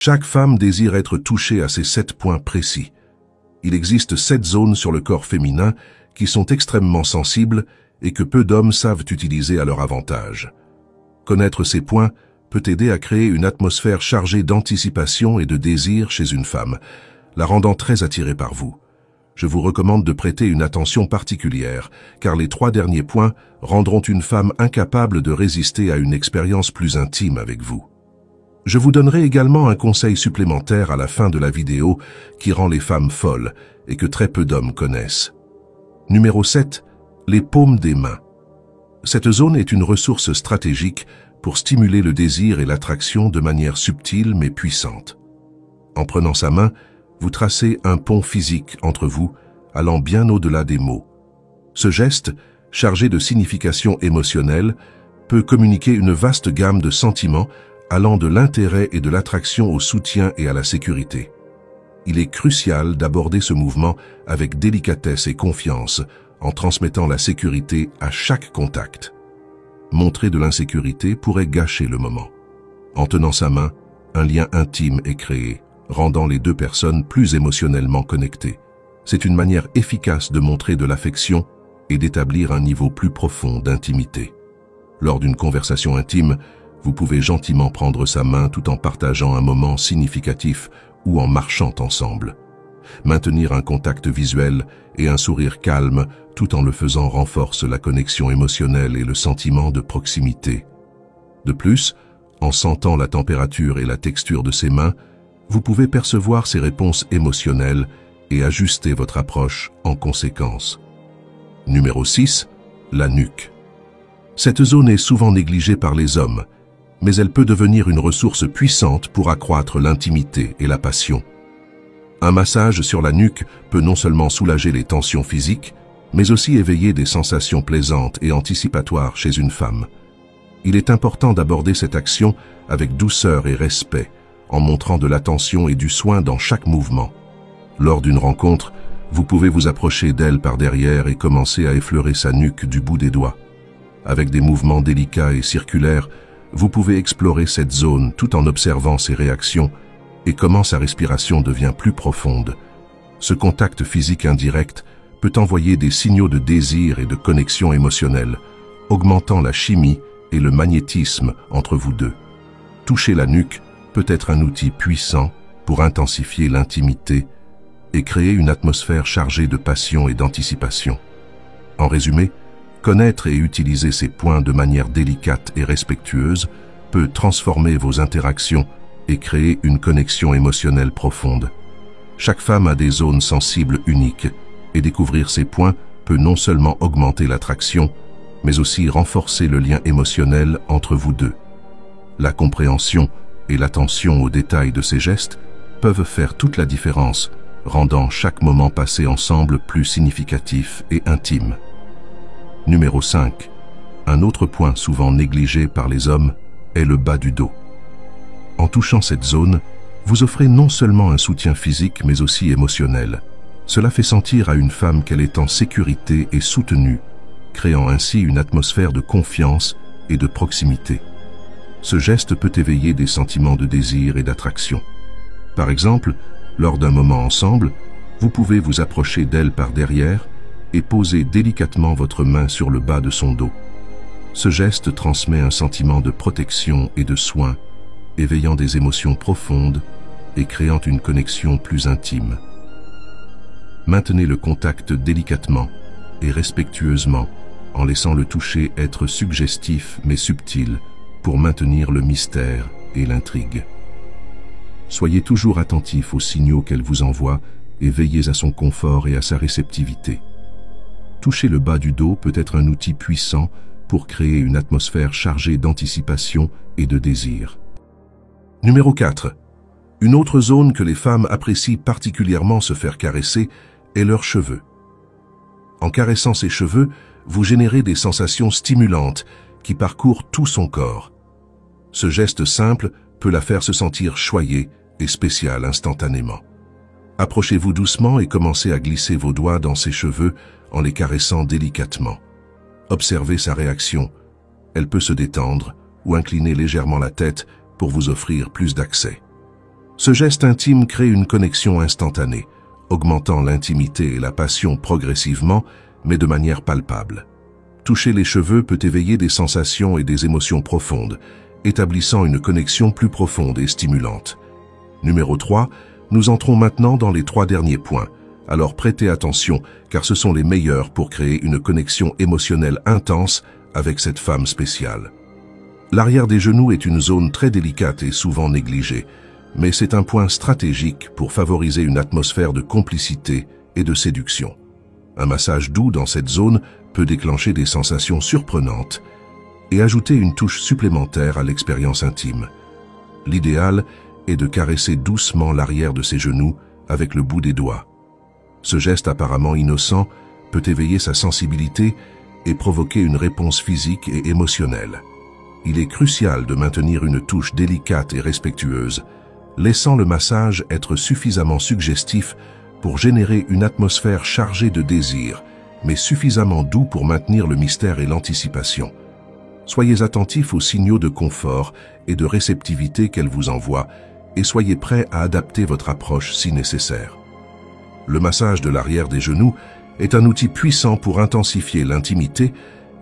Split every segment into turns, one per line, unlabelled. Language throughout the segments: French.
Chaque femme désire être touchée à ces 7 points précis. Il existe 7 zones sur le corps féminin qui sont extrêmement sensibles et que peu d'hommes savent utiliser à leur avantage. Connaître ces points peut aider à créer une atmosphère chargée d'anticipation et de désir chez une femme, la rendant très attirée par vous. Je vous recommande de prêter une attention particulière, car les 3 derniers points rendront une femme incapable de résister à une expérience plus intime avec vous. Je vous donnerai également un conseil supplémentaire à la fin de la vidéo qui rend les femmes folles et que très peu d'hommes connaissent. Numéro 7. Les paumes des mains. Cette zone est une ressource stratégique pour stimuler le désir et l'attraction de manière subtile mais puissante. En prenant sa main, vous tracez un pont physique entre vous, allant bien au-delà des mots. Ce geste, chargé de signification émotionnelle, peut communiquer une vaste gamme de sentiments allant de l'intérêt et de l'attraction au soutien et à la sécurité. Il est crucial d'aborder ce mouvement avec délicatesse et confiance, en transmettant la sécurité à chaque contact. Montrer de l'insécurité pourrait gâcher le moment. En tenant sa main, un lien intime est créé, rendant les 2 personnes plus émotionnellement connectées. C'est une manière efficace de montrer de l'affection et d'établir un niveau plus profond d'intimité. Lors d'une conversation intime, vous pouvez gentiment prendre sa main tout en partageant un moment significatif ou en marchant ensemble. Maintenir un contact visuel et un sourire calme tout en le faisant renforce la connexion émotionnelle et le sentiment de proximité. De plus, en sentant la température et la texture de ses mains, vous pouvez percevoir ses réponses émotionnelles et ajuster votre approche en conséquence. Numéro 6. La nuque. Cette zone est souvent négligée par les hommes, mais elle peut devenir une ressource puissante pour accroître l'intimité et la passion. Un massage sur la nuque peut non seulement soulager les tensions physiques, mais aussi éveiller des sensations plaisantes et anticipatoires chez une femme. Il est important d'aborder cette action avec douceur et respect, en montrant de l'attention et du soin dans chaque mouvement. Lors d'une rencontre, vous pouvez vous approcher d'elle par derrière et commencer à effleurer sa nuque du bout des doigts. Avec des mouvements délicats et circulaires, vous pouvez explorer cette zone tout en observant ses réactions et comment sa respiration devient plus profonde. Ce contact physique indirect peut envoyer des signaux de désir et de connexion émotionnelle, augmentant la chimie et le magnétisme entre vous deux. Toucher la nuque peut être un outil puissant pour intensifier l'intimité et créer une atmosphère chargée de passion et d'anticipation. En résumé, connaître et utiliser ces points de manière délicate et respectueuse peut transformer vos interactions et créer une connexion émotionnelle profonde. Chaque femme a des zones sensibles uniques et découvrir ces points peut non seulement augmenter l'attraction, mais aussi renforcer le lien émotionnel entre vous deux. La compréhension et l'attention aux détails de ces gestes peuvent faire toute la différence, rendant chaque moment passé ensemble plus significatif et intime. Numéro 5. Un autre point souvent négligé par les hommes est le bas du dos. En touchant cette zone, vous offrez non seulement un soutien physique mais aussi émotionnel. Cela fait sentir à une femme qu'elle est en sécurité et soutenue, créant ainsi une atmosphère de confiance et de proximité. Ce geste peut éveiller des sentiments de désir et d'attraction. Par exemple, lors d'un moment ensemble, vous pouvez vous approcher d'elle par derrière et poser délicatement votre main sur le bas de son dos. Ce geste transmet un sentiment de protection et de soin, éveillant des émotions profondes et créant une connexion plus intime. Maintenez le contact délicatement et respectueusement, en laissant le toucher être suggestif mais subtil pour maintenir le mystère et l'intrigue. Soyez toujours attentif aux signaux qu'elle vous envoie et veillez à son confort et à sa réceptivité. Toucher le bas du dos peut être un outil puissant pour créer une atmosphère chargée d'anticipation et de désir. Numéro 4. Une autre zone que les femmes apprécient particulièrement se faire caresser est leurs cheveux. En caressant ses cheveux, vous générez des sensations stimulantes qui parcourent tout son corps. Ce geste simple peut la faire se sentir choyée et spéciale instantanément. Approchez-vous doucement et commencez à glisser vos doigts dans ses cheveux en les caressant délicatement. Observez sa réaction. Elle peut se détendre ou incliner légèrement la tête pour vous offrir plus d'accès. Ce geste intime crée une connexion instantanée, augmentant l'intimité et la passion progressivement, mais de manière palpable. Toucher les cheveux peut éveiller des sensations et des émotions profondes, établissant une connexion plus profonde et stimulante. Numéro 3, nous entrons maintenant dans les 3 derniers points. Alors prêtez attention, car ce sont les meilleurs pour créer une connexion émotionnelle intense avec cette femme spéciale. L'arrière des genoux est une zone très délicate et souvent négligée, mais c'est un point stratégique pour favoriser une atmosphère de complicité et de séduction. Un massage doux dans cette zone peut déclencher des sensations surprenantes et ajouter une touche supplémentaire à l'expérience intime. L'idéal est de caresser doucement l'arrière de ses genoux avec le bout des doigts. Ce geste apparemment innocent peut éveiller sa sensibilité et provoquer une réponse physique et émotionnelle. Il est crucial de maintenir une touche délicate et respectueuse, laissant le massage être suffisamment suggestif pour générer une atmosphère chargée de désir, mais suffisamment doux pour maintenir le mystère et l'anticipation. Soyez attentifs aux signaux de confort et de réceptivité qu'elle vous envoie et soyez prêts à adapter votre approche si nécessaire. Le massage de l'arrière des genoux est un outil puissant pour intensifier l'intimité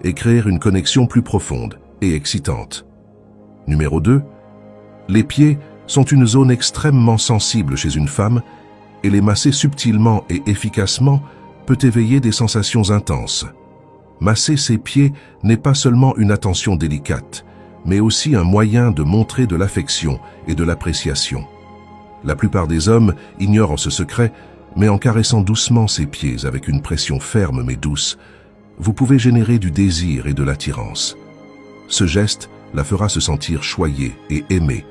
et créer une connexion plus profonde et excitante. Numéro 2. Les pieds sont une zone extrêmement sensible chez une femme et les masser subtilement et efficacement peut éveiller des sensations intenses. Masser ses pieds n'est pas seulement une attention délicate, mais aussi un moyen de montrer de l'affection et de l'appréciation. La plupart des hommes ignorent ce secret, mais en caressant doucement ses pieds avec une pression ferme mais douce, vous pouvez générer du désir et de l'attirance. Ce geste la fera se sentir choyée et aimée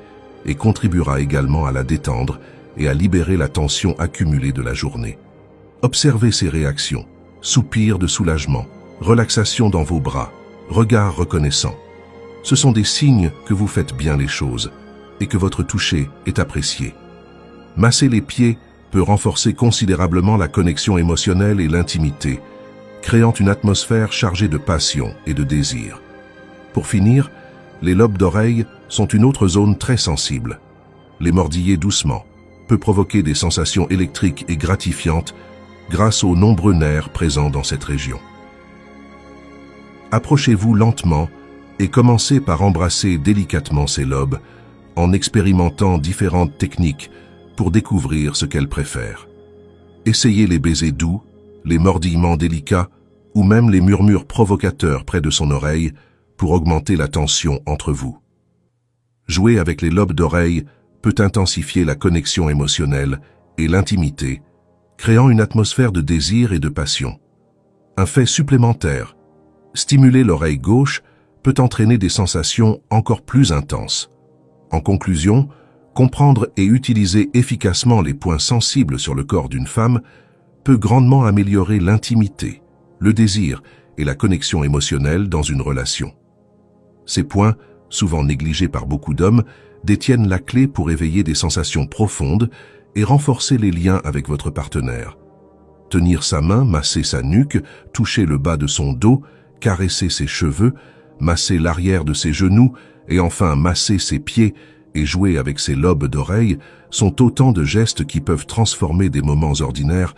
et contribuera également à la détendre et à libérer la tension accumulée de la journée. Observez ses réactions, soupirs de soulagement, relaxation dans vos bras, regard reconnaissant. Ce sont des signes que vous faites bien les choses et que votre toucher est apprécié. Masser les pieds peut renforcer considérablement la connexion émotionnelle et l'intimité, créant une atmosphère chargée de passion et de désir. Pour finir, les lobes d'oreille sont une autre zone très sensible. Les mordiller doucement peut provoquer des sensations électriques et gratifiantes grâce aux nombreux nerfs présents dans cette région. Approchez-vous lentement et commencez par embrasser délicatement ces lobes en expérimentant différentes techniques pour découvrir ce qu'elle préfère. Essayez les baisers doux, les mordillements délicats ou même les murmures provocateurs près de son oreille pour augmenter la tension entre vous. Jouer avec les lobes d'oreille peut intensifier la connexion émotionnelle et l'intimité, créant une atmosphère de désir et de passion. Un fait supplémentaire, stimuler l'oreille gauche peut entraîner des sensations encore plus intenses. En conclusion, comprendre et utiliser efficacement les points sensibles sur le corps d'une femme peut grandement améliorer l'intimité, le désir et la connexion émotionnelle dans une relation. Ces points, souvent négligés par beaucoup d'hommes, détiennent la clé pour éveiller des sensations profondes et renforcer les liens avec votre partenaire. Tenir sa main, masser sa nuque, toucher le bas de son dos, caresser ses cheveux, masser l'arrière de ses genoux et enfin masser ses pieds et jouer avec ses lobes d'oreille sont autant de gestes qui peuvent transformer des moments ordinaires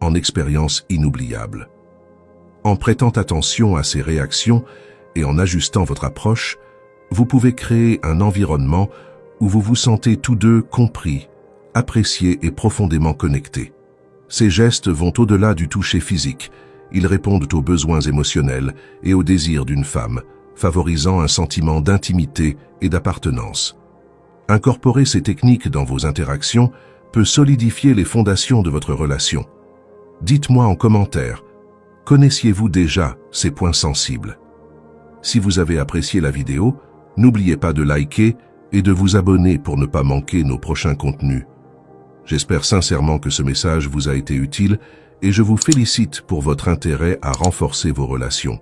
en expériences inoubliables. En prêtant attention à ces réactions et en ajustant votre approche, vous pouvez créer un environnement où vous vous sentez tous deux compris, appréciés et profondément connectés. Ces gestes vont au-delà du toucher physique. Ils répondent aux besoins émotionnels et aux désirs d'une femme, favorisant un sentiment d'intimité et d'appartenance. Incorporer ces techniques dans vos interactions peut solidifier les fondations de votre relation. Dites-moi en commentaire, connaissiez-vous déjà ces points sensibles? Si vous avez apprécié la vidéo, n'oubliez pas de liker et de vous abonner pour ne pas manquer nos prochains contenus. J'espère sincèrement que ce message vous a été utile et je vous félicite pour votre intérêt à renforcer vos relations.